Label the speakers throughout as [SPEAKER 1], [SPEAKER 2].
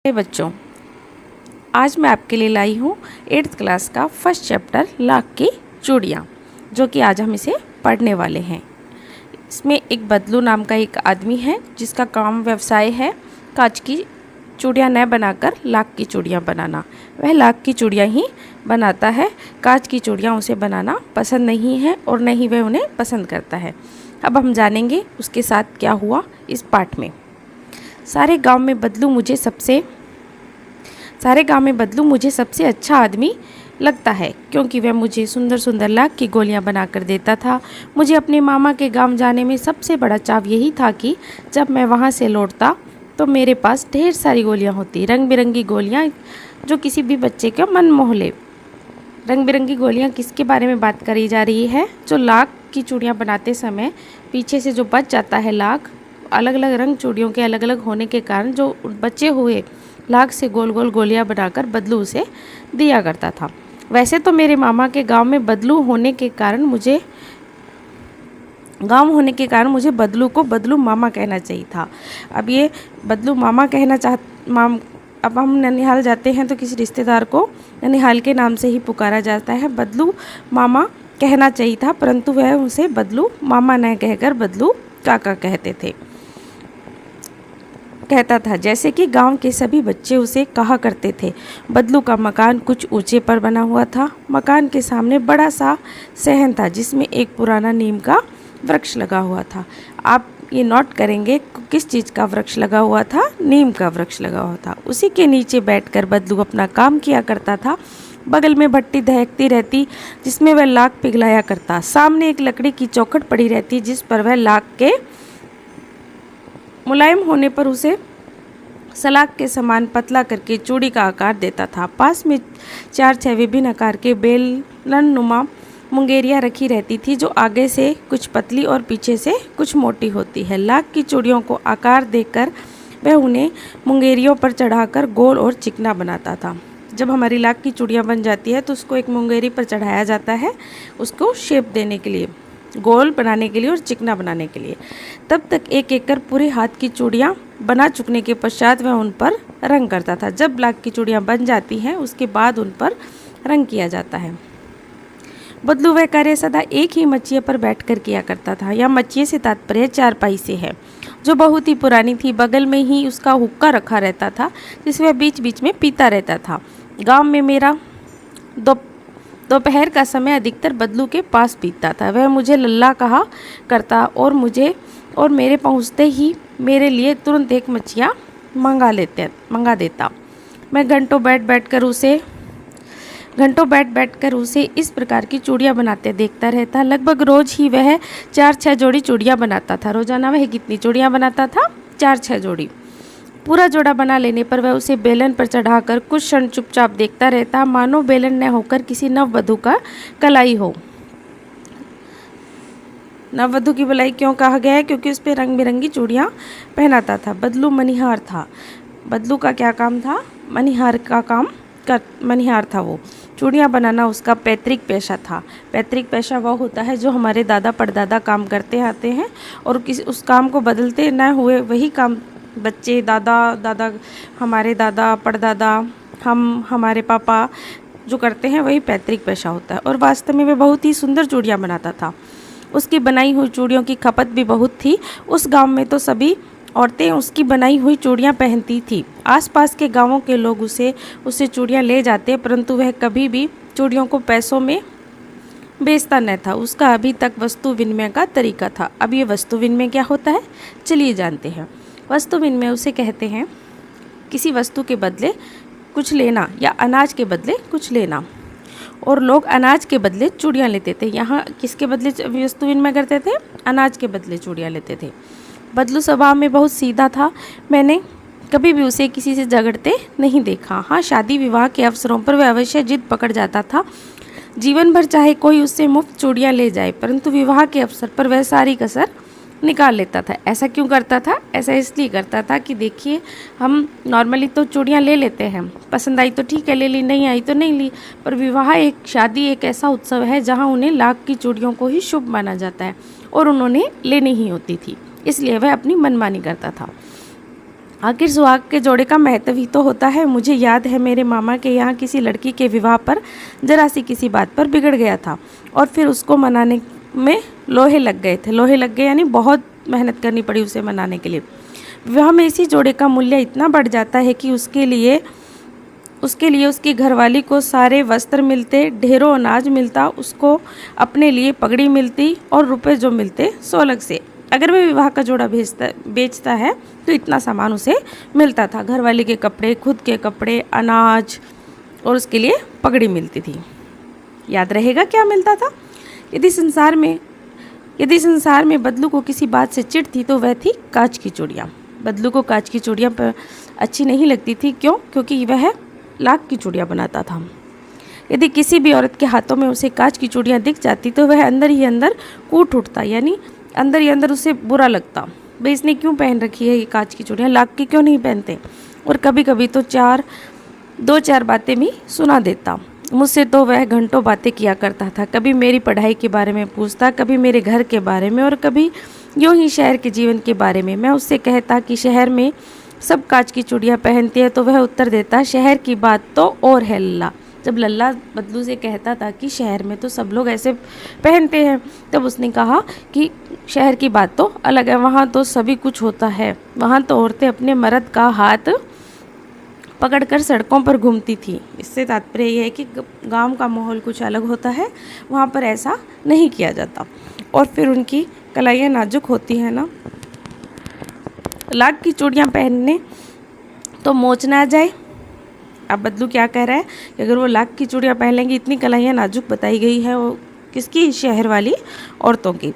[SPEAKER 1] बच्चों, आज मैं आपके लिए लाई हूँ 8th क्लास का फर्स्ट चैप्टर लाख की चूड़ियाँ, जो कि आज हम इसे पढ़ने वाले हैं। इसमें एक बदलू नाम का एक आदमी है जिसका काम व्यवसाय है कांच की चूड़ियाँ न बनाकर लाख की चूड़ियाँ बनाना। वह लाख की चूड़ियाँ ही बनाता है, कांच की चूड़ियाँ उसे बनाना पसंद नहीं है और न ही वह उन्हें पसंद करता है। अब हम जानेंगे उसके साथ क्या हुआ इस पाठ में। सारे गांव में बदलू मुझे सबसे अच्छा आदमी लगता है, क्योंकि वह मुझे सुंदर सुंदर लाख की गोलियां बनाकर देता था। मुझे अपने मामा के गांव जाने में सबसे बड़ा चाव यही था कि जब मैं वहां से लौटता तो मेरे पास ढेर सारी गोलियां होती, रंग बिरंगी गोलियां जो किसी भी बच्चे का मन मोह ले। रंग बिरंगी गोलियां किसके बारे में बात करी जा रही है? जो लाख की चूड़ियाँ बनाते समय पीछे से जो बच जाता है लाख, अलग अलग रंग चूड़ियों के अलग अलग होने के कारण जो बचे हुए लाख से गोल गोल गोलियां बनाकर बदलू उसे दिया करता था। वैसे तो मेरे मामा के गांव में बदलू होने के कारण मुझे बदलू को बदलू मामा कहना चाहिए था। अब ये बदलू मामा अब हम ननिहाल जाते हैं तो किसी रिश्तेदार को ननिहाल के नाम से ही पुकारा जाता है। बदलू मामा कहना चाहिए था, परंतु वह उसे बदलू मामा न कहकर बदलू काका कहता था। जैसे कि गांव के सभी बच्चे उसे कहा करते थे। बदलू का मकान कुछ ऊंचे पर बना हुआ था। मकान के सामने बड़ा सा सहन था जिसमें एक पुराना नीम का वृक्ष लगा हुआ था। आप ये नोट करेंगे किस चीज़ का वृक्ष लगा हुआ था? नीम का वृक्ष लगा हुआ था। उसी के नीचे बैठकर बदलू अपना काम किया करता था। बगल में भट्टी दहकती रहती जिसमें वह लाख पिघलाया करता। सामने एक लकड़ी की चौखट पड़ी रहती जिस पर वह लाख के मुलायम होने पर उसे सलाख के समान पतला करके चूड़ी का आकार देता था। पास में 4-6 विभिन्न आकार के बेलन नुमा मुंगेरियाँ रखी रहती थी, जो आगे से कुछ पतली और पीछे से कुछ मोटी होती है। लाख की चूड़ियों को आकार देकर वह उन्हें मुंगेरियों पर चढ़ाकर गोल और चिकना बनाता था। जब हमारी लाख की चूड़ियाँ बन जाती है तो उसको एक मुंगेरी पर चढ़ाया जाता है, उसको शेप देने के लिए, गोल बनाने के लिए और चिकना बनाने के लिए। तब तक एक एक कर पूरे हाथ की चूड़ियाँ बना चुकने के पश्चात वह उन पर रंग करता था। जब लाख की चूड़ियाँ बन जाती हैं उसके बाद उन पर रंग किया जाता है। बदलू वह कार्य सदा एक ही मचिए पर बैठकर किया करता था। यह मचिए से तात्पर्य चारपाई से है, जो बहुत ही पुरानी थी। बगल में ही उसका हुक्का रखा रहता था जिसे वह बीच बीच में पीता रहता था। गाँव में मेरा दोपहर का समय अधिकतर बदलू के पास बीतता था। वह मुझे लल्ला कहा करता और मेरे पहुंचते ही मेरे लिए तुरंत एक मछिया मंगा देता। मैं घंटों बैठ कर उसे इस प्रकार की चूड़ियाँ बनाते देखता रहता। लगभग रोज ही वह 4-6 जोड़ी चूड़ियाँ बनाता था। रोजाना वह कितनी चूड़ियाँ बनाता था? 4-6 जोड़ी। पूरा जोड़ा बना लेने पर वह उसे बेलन पर चढ़ाकर कुछ क्षण चुपचाप देखता रहता, मानो बेलन न होकर किसी नववधू का कलाई हो। नववधू की बलाई क्यों कहा गया है? क्योंकि उस पर रंग बिरंगी चूड़ियाँ पहनाता था। बदलू मनिहार था। बदलू का क्या काम था? मनिहार था वो। चूड़ियाँ बनाना उसका पैतृक पेशा था। पैतृक पेशा वह होता है जो हमारे दादा परदादा काम करते आते हैं और उस काम को बदलते न हुए वही काम बच्चे, हमारे दादा परदादा, हमारे पापा जो करते हैं वही पैतृक पेशा होता है। और वास्तव में वह बहुत ही सुंदर चूड़ियाँ बनाता था। उसकी बनाई हुई चूड़ियों की खपत भी बहुत थी। उस गांव में तो सभी औरतें उसकी बनाई हुई चूड़ियाँ पहनती थी। आसपास के गांवों के लोग उससे चूड़ियाँ ले जाते, परंतु वह कभी भी चूड़ियों को पैसों में बेचता न था। उसका अभी तक वस्तु विनिमय का तरीका था। अब ये वस्तु विनिमय क्या होता है, चलिए जानते हैं। वस्तु विनिमय उसे कहते हैं किसी वस्तु के बदले कुछ लेना या अनाज के बदले कुछ लेना। और लोग अनाज के बदले चूड़ियाँ लेते थे। यहाँ किसके बदले वस्तु विनिमय करते थे? अनाज के बदले चूड़ियाँ लेते थे। बदलू स्वभाव में बहुत सीधा था। मैंने कभी भी उसे किसी से झगड़ते नहीं देखा। हाँ, शादी विवाह के अवसरों पर वह अवश्य जिद पकड़ जाता था। जीवन भर चाहे कोई उससे मुफ्त चूड़ियाँ ले जाए, परंतु विवाह के अवसर पर वह सारी कसर निकाल लेता था। ऐसा क्यों करता था? ऐसा इसलिए करता था कि देखिए, हम नॉर्मली तो चूड़ियाँ ले लेते हैं, पसंद आई तो ठीक है ले ली, नहीं आई तो नहीं ली, पर विवाह शादी एक ऐसा उत्सव है जहाँ उन्हें लाख की चूड़ियों को ही शुभ माना जाता है और उन्होंने लेनी ही होती थी, इसलिए वह अपनी मनमानी करता था। आखिर सुहाग के जोड़े का महत्व ही तो होता है। मुझे याद है मेरे मामा के यहाँ किसी लड़की के विवाह पर जरा सी किसी बात पर बिगड़ गया था और फिर उसको मनाने में लोहे लग गए थे। लोहे लग गए यानी बहुत मेहनत करनी पड़ी उसे मनाने के लिए। विवाह में इसी जोड़े का मूल्य इतना बढ़ जाता है कि उसके लिए उसकी घरवाली को सारे वस्त्र मिलते, ढेरों अनाज मिलता, उसको अपने लिए पगड़ी मिलती और रुपए जो मिलते सो अलग से। अगर वह विवाह का जोड़ा बेचता है तो इतना सामान उसे मिलता था, घरवाली के कपड़े, खुद के कपड़े, अनाज और उसके लिए पगड़ी मिलती थी। याद रहेगा क्या मिलता था? यदि संसार में बदलू को किसी बात से चिढ़ थी तो वह थी कांच की चूड़ियाँ। बदलू को कांच की चूड़ियाँ पर अच्छी नहीं लगती थी। क्यों? क्योंकि वह लाख की चूड़ियाँ बनाता था। यदि किसी भी औरत के हाथों में उसे कांच की चूड़ियाँ दिख जाती तो वह अंदर ही अंदर कूट उठता, यानी अंदर ही अंदर उसे बुरा लगता। भाई इसने क्यों पहन रखी है ये कांच की चूड़ियाँ, लाख की क्यों नहीं पहनते? और कभी कभी तो दो चार बातें भी सुना देता। मुझसे तो वह घंटों बातें किया करता था। कभी मेरी पढ़ाई के बारे में पूछता, कभी मेरे घर के बारे में और कभी यूँ ही शहर के जीवन के बारे में। मैं उससे कहता कि शहर में सब कांच की चूड़ियाँ पहनती है तो वह उत्तर देता, शहर की बात तो और है लल्ला। जब लल्ला बदलू से कहता था कि शहर में तो सब लोग ऐसे पहनते हैं, तब उसने कहा कि शहर की बात तो अलग है, वहाँ तो सभी कुछ होता है। वहाँ तो औरतें अपने मर्द का हाथ पकड़कर सड़कों पर घूमती थी। इससे तात्पर्य यह है कि गांव का माहौल कुछ अलग होता है, वहाँ पर ऐसा नहीं किया जाता। और फिर उनकी कलाइयाँ नाजुक होती हैं ना। लाख की चूड़ियाँ पहनने तो मोच ना जाए। अब बदलू क्या कह रहा है कि अगर वो लाख की चूड़ियाँ पहन लेंगी, इतनी कलाइयाँ नाजुक बताई गई है वो किसकी? शहर वाली औरतों की।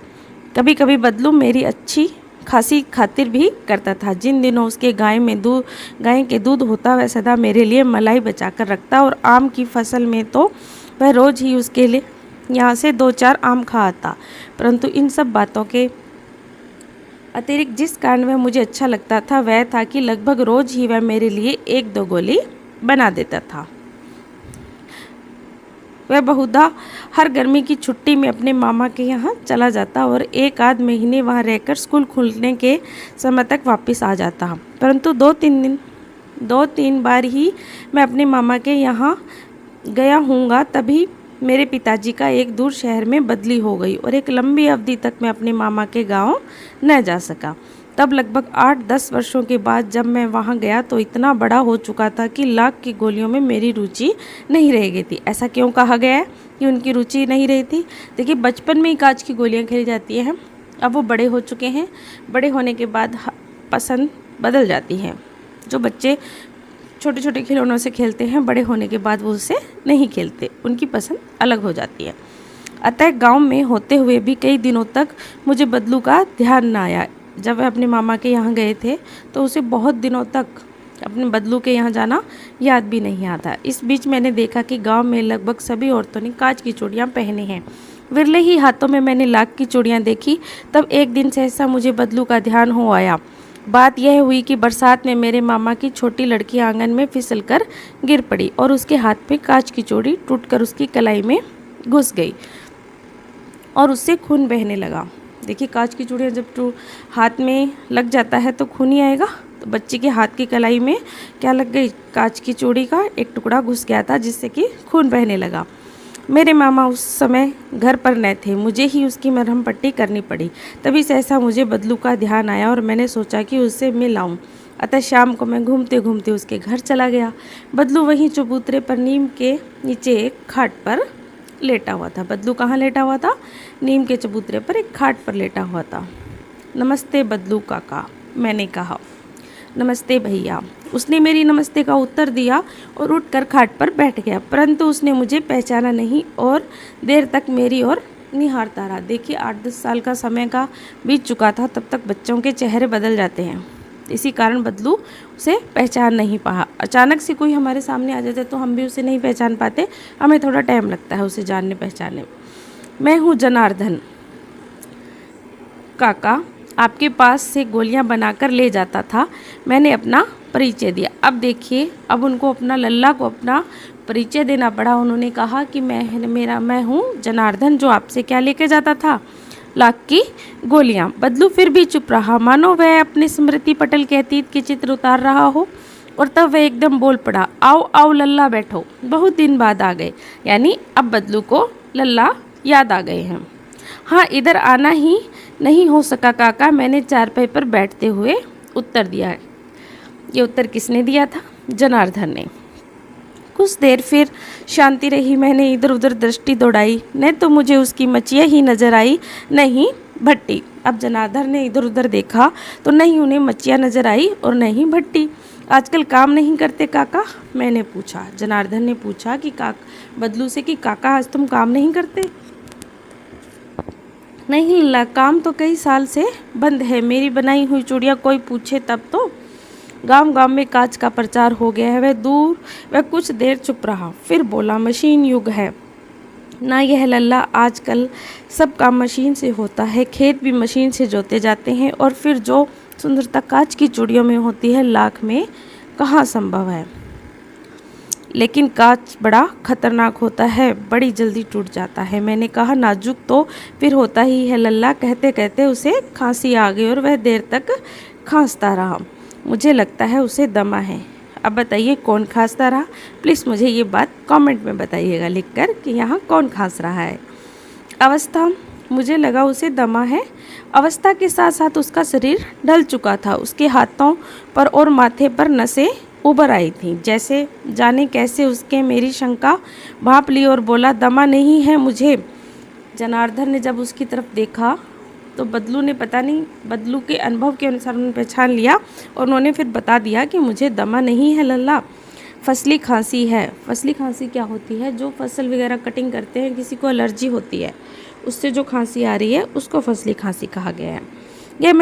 [SPEAKER 1] कभी कभी बदलू मेरी अच्छी खासी खातिर भी करता था। जिन दिनों उसके गाय के दूध होता वह सदा मेरे लिए मलाई बचा कर रखता और आम की फसल में तो वह रोज़ ही उसके लिए यहाँ से 2-4 आम खा आता। परंतु इन सब बातों के अतिरिक्त जिस कारण वह मुझे अच्छा लगता था वह था कि लगभग रोज़ ही वह मेरे लिए 1-2 गोली बना देता था। वह बहुधा हर गर्मी की छुट्टी में अपने मामा के यहाँ चला जाता और 1-आध महीने वहाँ रहकर स्कूल खुलने के समय तक वापस आ जाता। परंतु 2-3 बार ही मैं अपने मामा के यहाँ गया हूँगा, तभी मेरे पिताजी का एक दूर शहर में बदली हो गई और एक लंबी अवधि तक मैं अपने मामा के गांव न जा सका। तब लगभग 8-10 वर्षों के बाद जब मैं वहां गया तो इतना बड़ा हो चुका था कि लाख की गोलियों में मेरी रुचि नहीं रह गई थी। ऐसा क्यों कहा गया है कि उनकी रुचि नहीं रही थी? देखिए, बचपन में ही कांच की गोलियां खेली जाती हैं। अब वो बड़े हो चुके हैं, बड़े होने के बाद पसंद बदल जाती है। जो बच्चे छोटे छोटे खिलौनों से खेलते हैं, बड़े होने के बाद वो उससे नहीं खेलते, उनकी पसंद अलग हो जाती है। अतः गांव में होते हुए भी कई दिनों तक मुझे बदलू का ध्यान न आया। जब वह अपने मामा के यहाँ गए थे तो उसे बहुत दिनों तक अपने बदलू के यहाँ जाना याद भी नहीं आता। इस बीच मैंने देखा कि गांव में लगभग सभी औरतों ने कांच की चूड़ियाँ पहनी हैं। विरले ही हाथों में मैंने लाख की चूड़ियाँ देखी। तब एक दिन सहसा मुझे बदलू का ध्यान हो आया। बात यह हुई कि बरसात में मेरे मामा की छोटी लड़की आंगन में फिसलकर गिर पड़ी और उसके हाथ में कांच की चूड़ी टूटकर उसकी कलाई में घुस गई और उससे खून बहने लगा। देखिए, कांच की चूड़ियाँ जब हाथ में लग जाता है तो खून ही आएगा। तो बच्चे के हाथ की कलाई में क्या लग गई? कांच की चूड़ी का एक टुकड़ा घुस गया था जिससे कि खून बहने लगा। मेरे मामा उस समय घर पर न थे, मुझे ही उसकी मरहम पट्टी करनी पड़ी। तभी सहसा मुझे बदलू का ध्यान आया और मैंने सोचा कि उससे मिल आऊँ। अतः शाम को मैं घूमते घूमते उसके घर चला गया। बदलू वहीं चबूतरे पर नीम के नीचे एक खाट पर लेटा हुआ था। बदलू कहाँ लेटा हुआ था? नीम के चबूतरे पर एक खाट पर लेटा हुआ था। नमस्ते बदलू काका, मैंने कहा। नमस्ते भैया, उसने मेरी नमस्ते का उत्तर दिया और उठकर खाट पर बैठ गया। परंतु उसने मुझे पहचाना नहीं और देर तक मेरी ओर निहारता रहा। देखिए, 8-10 साल का समय का बीत चुका था। तब तक बच्चों के चेहरे बदल जाते हैं, इसी कारण बदलू उसे पहचान नहीं पाया। अचानक से कोई हमारे सामने आ जाता है तो हम भी उसे नहीं पहचान पाते, हमें थोड़ा टाइम लगता है उसे जानने पहचानने। मैं हूँ जनार्दन काका, आपके पास से गोलियां बनाकर ले जाता था। मैंने अपना परिचय दिया। अब देखिए, अब उनको अपना लल्ला को अपना परिचय देना पड़ा। उन्होंने कहा कि मैं हूँ जनार्दन, जो आपसे क्या लेके जाता था? लाख की गोलियां। बदलू फिर भी चुप रहा, मानो वह अपने स्मृति पटल के अतीत के चित्र उतार रहा हो। और तब वह एकदम बोल पड़ा, आओ आओ लल्ला बैठो, बहुत दिन बाद आ गए। यानी अब बदलू को लल्ला याद आ गए हैं। हाँ, इधर आना ही नहीं हो सका काका, मैंने चारपाई पर बैठते हुए उत्तर दिया। ये उत्तर किसने दिया था? जनार्दन ने। कुछ देर फिर शांति रही। मैंने इधर उधर दृष्टि दौड़ाई, न तो मुझे उसकी मचिया ही नजर आई, न ही भट्टी। अब जनार्दन ने इधर उधर देखा तो नहीं उन्हें मचिया नजर आई और न ही भट्टी। आजकल काम नहीं करते काका? मैंने पूछा। जनार्दन ने पूछा कि बदलू से कि काका आज तुम काम नहीं करते? नहीं लल्ला, काम तो कई साल से बंद है। मेरी बनाई हुई चूड़ियाँ कोई पूछे तब तो। गांव गांव में कांच का प्रचार हो गया है। वह कुछ देर चुप रहा, फिर बोला, मशीन युग है ना यह लल्ला, आजकल सब काम मशीन से होता है। खेत भी मशीन से जोते जाते हैं और फिर जो सुंदरता कांच की चूड़ियों में होती है, लाख में कहाँ संभव है। लेकिन कांच बड़ा खतरनाक होता है, बड़ी जल्दी टूट जाता है। मैंने कहा, नाजुक तो फिर होता ही है लल्ला। कहते कहते उसे खांसी आ गई और वह देर तक खांसता रहा। मुझे लगता है उसे दमा है। अब बताइए कौन खांसता रहा? प्लीज़ मुझे ये बात कमेंट में बताइएगा लिखकर कि यहाँ कौन खांस रहा है। अवस्था, मुझे लगा उसे दमा है। अवस्था के साथ साथ उसका शरीर ढल चुका था। उसके हाथों पर और माथे पर नसें उभर आई थीं, जैसे जाने कैसे उसके मेरी शंका भांप ली और बोला, दमा नहीं है मुझे। जनार्दन ने जब उसकी तरफ देखा तो बदलू ने पता नहीं, बदलू के अनुभव के अनुसार उन्होंने पहचान लिया और उन्होंने फिर बता दिया कि मुझे दमा नहीं है लल्ला, फसली खांसी है। फसली खांसी क्या होती है? जो फसल वगैरह कटिंग करते हैं, किसी को एलर्जी होती है, उससे जो खांसी आ रही है उसको फसली खांसी कहा गया है। यह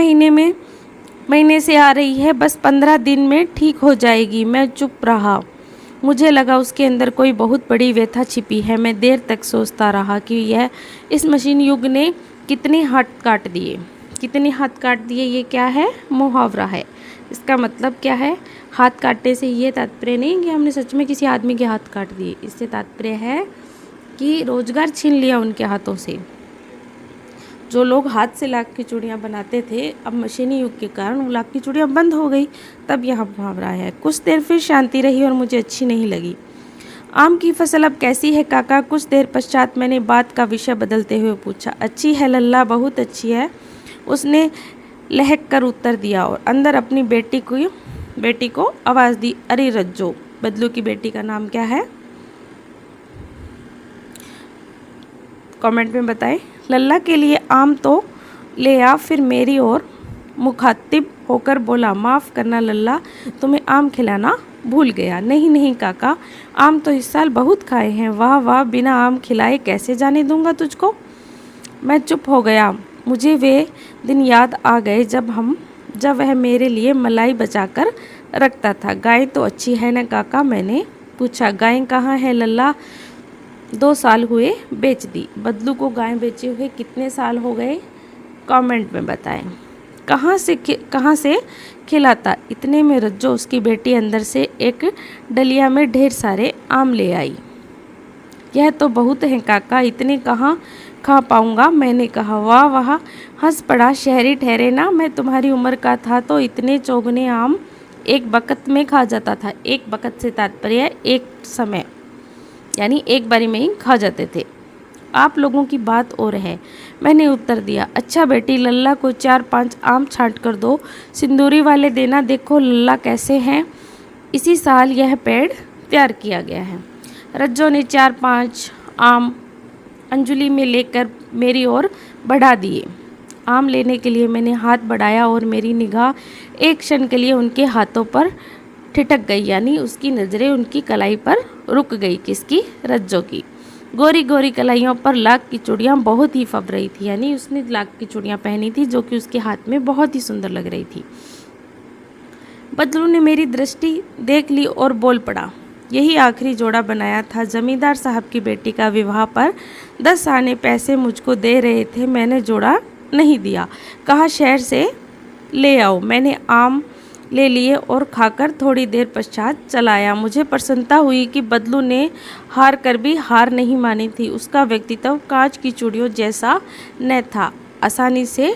[SPEAKER 1] महीने से आ रही है, बस 15 दिन में ठीक हो जाएगी। मैं चुप रहा। मुझे लगा उसके अंदर कोई बहुत बड़ी व्यथा छिपी है। मैं देर तक सोचता रहा कि इस मशीन युग ने कितने हाथ काट दिए। ये क्या है? मुहावरा है। इसका मतलब क्या है? हाथ काटने से ये तात्पर्य नहीं कि हमने सच में किसी आदमी के हाथ काट दिए। इससे तात्पर्य है कि रोजगार छीन लिया उनके हाथों से। जो लोग हाथ से लाख की चूड़ियाँ बनाते थे, अब मशीनी युग के कारण वो लाख की चूड़ियाँ बंद हो गई। तब यह मुहावरा है। कुछ देर फिर शांति रही और मुझे अच्छी नहीं लगी। आम की फसल अब कैसी है काका? कुछ देर पश्चात मैंने बात का विषय बदलते हुए पूछा। अच्छी है लल्ला, बहुत अच्छी है, उसने लहक कर उत्तर दिया और अंदर अपनी बेटी को आवाज़ दी, अरे रज्जो। बदलू की बेटी का नाम क्या है? कमेंट में बताएं। लल्ला के लिए आम तो ले आ। फिर मेरी ओर मुखातिब होकर बोला, माफ़ करना लल्ला, तुम्हें आम खिलाना भूल गया। नहीं नहीं काका, आम तो इस साल बहुत खाए हैं। वाह वाह, बिना आम खिलाए कैसे जाने दूंगा तुझको। मैं चुप हो गया। मुझे वे दिन याद आ गए जब वह मेरे लिए मलाई बचाकर रखता था। गाय तो अच्छी है ना काका? मैंने पूछा। गाय कहाँ है लल्ला? 2 साल हुए बेच दी। बदलू को गाय बेचे हुए कितने साल हो गए? कमेंट में बताएं। कहाँ से खिलाता? इतने में रज्जो, उसकी बेटी, अंदर से एक डलिया में ढेर सारे आम ले आई। यह तो बहुत है काका, इतने कहाँ खा पाऊंगा। मैंने कहा। वाह वाह, हंस पड़ा। शहरी ठहरे ना, मैं तुम्हारी उम्र का था तो इतने चौगने आम एक बकत में खा जाता था। एक बकत से तात्पर्य एक समय, यानी एक बारी में ही खा जाते थे। आप लोगों की बात और है, मैंने उत्तर दिया। अच्छा बेटी, लल्ला को 4-5 आम छांट कर दो, सिंदूरी वाले देना। देखो लल्ला कैसे हैं। इसी साल यह पेड़ तैयार किया गया है। रज्जो ने 4-5 आम अंजुली में लेकर मेरी ओर बढ़ा दिए। आम लेने के लिए मैंने हाथ बढ़ाया और मेरी निगाह एक क्षण के लिए उनके हाथों पर ठिठक गई, यानी उसकी नज़रें उनकी कलाई पर रुक गई। किसकी? रज्जो की। गोरी गोरी कलाइयों पर लाख की चूड़ियाँ बहुत ही फब रही थी, यानी उसने लाख की चूड़ियाँ पहनी थी जो कि उसके हाथ में बहुत ही सुंदर लग रही थी। बदलू ने मेरी दृष्टि देख ली और बोल पड़ा, यही आखिरी जोड़ा बनाया था। जमींदार साहब की बेटी का विवाह पर 10 आने पैसे मुझको दे रहे थे, मैंने जोड़ा नहीं दिया। कहा शहर से ले आओ। मैंने आम ले लिए और खाकर थोड़ी देर पश्चात चलाया। मुझे प्रसन्नता हुई कि बदलू ने हार कर भी हार नहीं मानी थी। उसका व्यक्तित्व कांच की चूड़ियों जैसा न था, आसानी से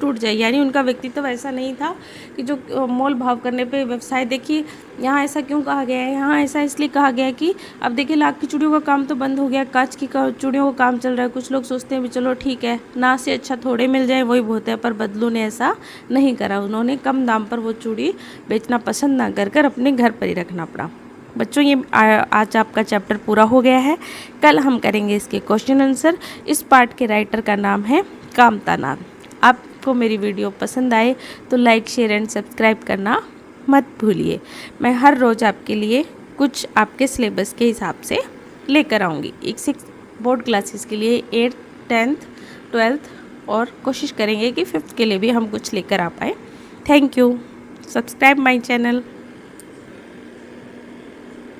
[SPEAKER 1] टूट जाए। यानी उनका व्यक्तित्व ऐसा नहीं था कि जो मोल भाव करने पे व्यवसाय। देखिए यहाँ ऐसा क्यों कहा गया है, यहाँ ऐसा इसलिए कहा गया है कि अब देखिए लाख की चूड़ियों का काम तो बंद हो गया, कांच की चूड़ियों का काम चल रहा है। कुछ लोग सोचते हैं भी चलो ठीक है, ना से अच्छा थोड़े मिल जाए वही बहुत है, पर बदलू ने ऐसा नहीं करा। उन्होंने कम दाम पर वो चूड़ी बेचना पसंद ना कर अपने घर पर ही रखना पड़ा। बच्चों ये आज आपका चैप्टर पूरा हो गया है। कल हम करेंगे इसके क्वेश्चन आंसर। इस पार्ट के राइटर का नाम है कामतानाथ। आपको मेरी वीडियो पसंद आए तो लाइक शेयर एंड सब्सक्राइब करना मत भूलिए। मैं हर रोज़ आपके लिए कुछ आपके सिलेबस के हिसाब से लेकर आऊँगी। 6 बोर्ड क्लासेस के लिए 8th 10th 12th और कोशिश करेंगे कि 5th के लिए भी हम कुछ लेकर आ पाए। Thank you. Subscribe my channel.